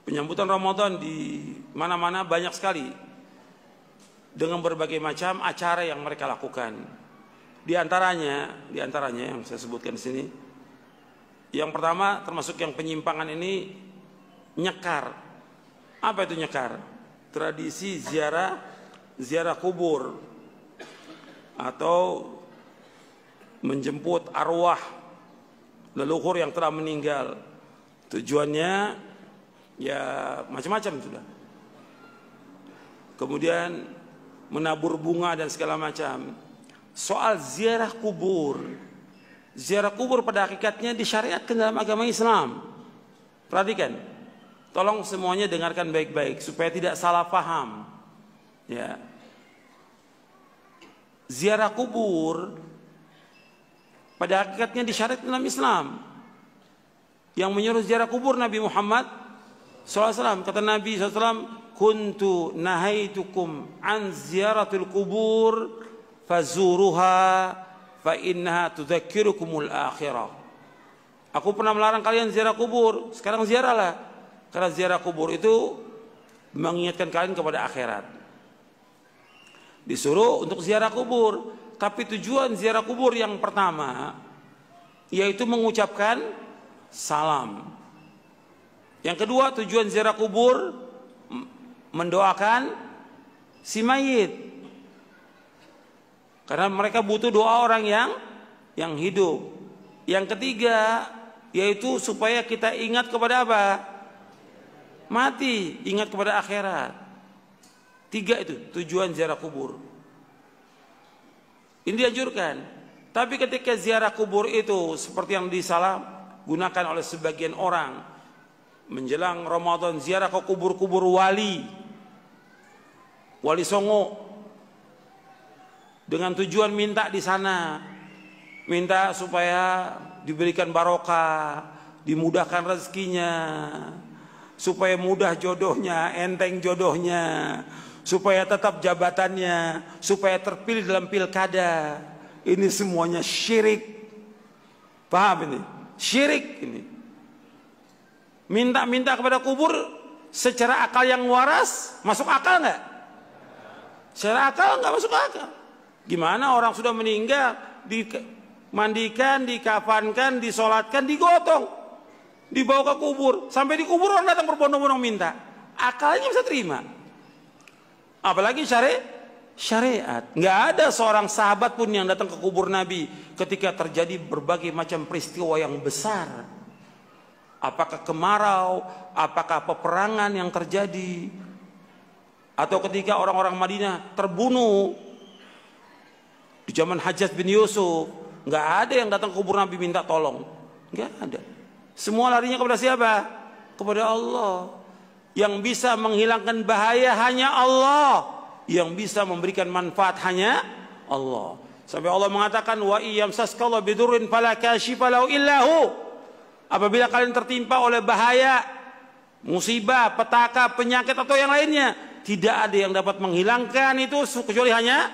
Penyambutan Ramadan di mana-mana banyak sekali dengan berbagai macam acara yang mereka lakukan. Di antaranya yang saya sebutkan di sini, yang pertama termasuk yang penyimpangan ini, nyekar. Apa itu nyekar? Tradisi ziarah kubur atau menjemput arwah leluhur yang telah meninggal. Tujuannya ya macam-macam sudah. Kemudian menabur bunga dan segala macam. Soal ziarah kubur pada hakikatnya disyariatkan dalam agama Islam. Perhatikan, tolong semuanya dengarkan baik-baik supaya tidak salah paham. Ya, ziarah kubur pada hakikatnya disyariatkan dalam Islam. Yang menyuruh ziarah kubur Nabi Muhammad SAW. Kata Nabi SAW, kuntu nahaitukum an ziyaratul kubur fazuruha fa innaha tudzakirukumul akhirah. Aku pernah melarang kalian ziarah kubur, sekarang ziarahlah. Karena ziarah kubur itu mengingatkan kalian kepada akhirat. Disuruh untuk ziarah kubur, tapi tujuan ziarah kubur yang pertama yaitu mengucapkan salam. Yang kedua, tujuan ziarah kubur mendoakan si mayit. Karena mereka butuh doa orang yang hidup. Yang ketiga, yaitu supaya kita ingat kepada apa? Mati, ingat kepada akhirat. Tiga itu tujuan ziarah kubur. Ini dianjurkan. Tapi ketika ziarah kubur itu seperti yang disalahgunakan oleh sebagian orang, menjelang Ramadan ziarah ke kubur-kubur wali Songo, dengan tujuan minta di sana, minta supaya diberikan barokah, dimudahkan rezekinya, supaya mudah jodohnya, enteng jodohnya, supaya tetap jabatannya, supaya terpilih dalam pilkada. Ini semuanya syirik. Paham ini? Syirik ini. Minta-minta kepada kubur secara akal yang waras, masuk akal nggak? Secara akal nggak masuk akal. Gimana orang sudah meninggal, dimandikan, dikafankan, disolatkan, digotong, dibawa ke kubur, sampai di kubur orang datang berbondong-bondong minta. Akalnya bisa terima. Apalagi syariat. Nggak ada seorang sahabat pun yang datang ke kubur Nabi ketika terjadi berbagai macam peristiwa yang besar. Apakah kemarau, apakah peperangan yang terjadi, atau ketika orang-orang Madinah terbunuh di zaman Hajjaj bin Yusuf, nggak ada yang datang ke kubur Nabi minta tolong, nggak ada. Semua larinya kepada siapa? Kepada Allah. Yang bisa menghilangkan bahaya hanya Allah, yang bisa memberikan manfaat hanya Allah. Sampai Allah mengatakan, wa iyamsaskallahu bidurrin fala kashifa lahu illahu. Apabila kalian tertimpa oleh bahaya, musibah, petaka, penyakit atau yang lainnya, tidak ada yang dapat menghilangkan itu kecuali hanya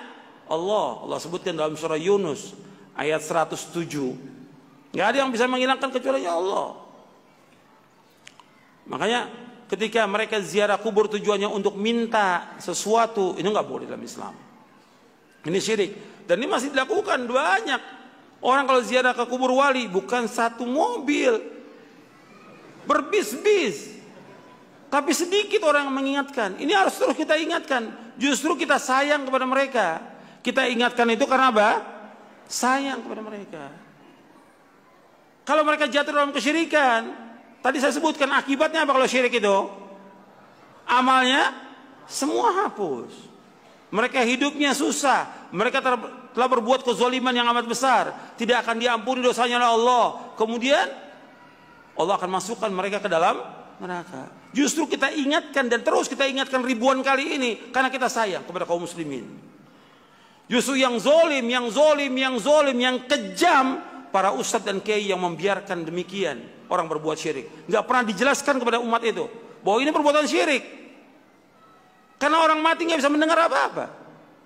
Allah. Allah sebutkan dalam surah Yunus ayat 107. Nggak ada yang bisa menghilangkan kecuali Allah. Makanya ketika mereka ziarah kubur tujuannya untuk minta sesuatu, ini nggak boleh dalam Islam. Ini syirik. Dan ini masih dilakukan banyak. Orang kalau ziarah ke kubur wali bukan satu mobil, berbis-bis. Tapi sedikit orang yang mengingatkan. Ini harus terus kita ingatkan. Justru kita sayang kepada mereka. Kita ingatkan itu karena apa? Sayang kepada mereka. Kalau mereka jatuh dalam kesyirikan, tadi saya sebutkan akibatnya apa kalau syirik itu? Amalnya semua hapus. Mereka hidupnya susah. Mereka telah berbuat kezaliman yang amat besar. Tidak akan diampuni dosanya oleh Allah. Kemudian Allah akan masukkan mereka ke dalam neraka. Justru kita ingatkan dan terus kita ingatkan ribuan kali ini karena kita sayang kepada kaum muslimin. Justru yang zolim, yang kejam, para ustadz dan kiai yang membiarkan demikian orang berbuat syirik. Nggak pernah dijelaskan kepada umat itu bahwa ini perbuatan syirik. Karena orang mati nggak bisa mendengar apa-apa,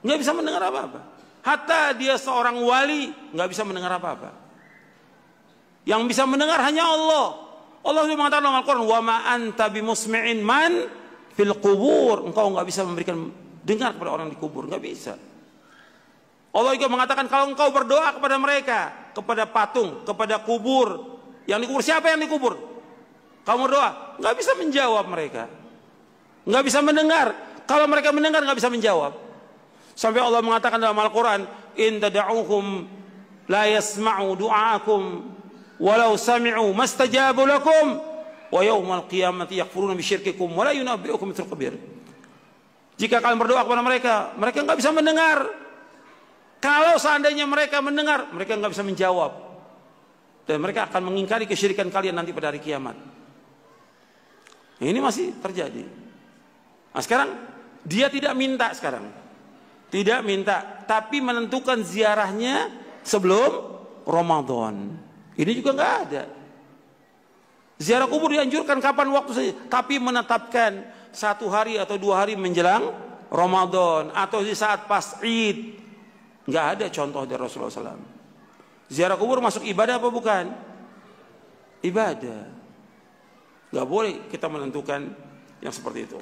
nggak bisa mendengar apa-apa. Hatta dia seorang wali nggak bisa mendengar apa-apa. Yang bisa mendengar hanya Allah. Allah sudah mengatakan dalam Al-Quran, wa ma anta bimusmi'in man fil qubur. Engkau nggak bisa memberikan dengar kepada orang di kubur, nggak bisa. Allah juga mengatakan kalau engkau berdoa kepada mereka, kepada patung, kepada kubur, yang dikubur, siapa yang dikubur? Kamu berdoa, nggak bisa menjawab mereka, nggak bisa mendengar. Kalau mereka mendengar nggak bisa menjawab. Sampai Allah mengatakan dalam Al-Quran, in tad'uhum la yasma'u du'aakum walau sami'u mastajabu lakum wa yawmal qiyamati yakfuruna bisyirkikum wa la yunabbi'ukum mithlu khabir. Jika kalian berdoa kepada mereka, mereka nggak bisa mendengar. Kalau seandainya mereka mendengar, mereka nggak bisa menjawab, dan mereka akan mengingkari kesyirikan kalian nanti pada hari kiamat. Ini masih terjadi. Nah, sekarang dia tidak minta, tidak minta, tapi menentukan ziarahnya sebelum Ramadan. Ini juga nggak ada. Ziarah kubur dianjurkan kapan waktu saja, tapi menetapkan 1 hari atau 2 hari menjelang Ramadan atau di saat pas Id. Nggak ada contoh dari Rasulullah SAW. Ziarah kubur masuk ibadah apa bukan? Ibadah. Nggak boleh kita menentukan yang seperti itu.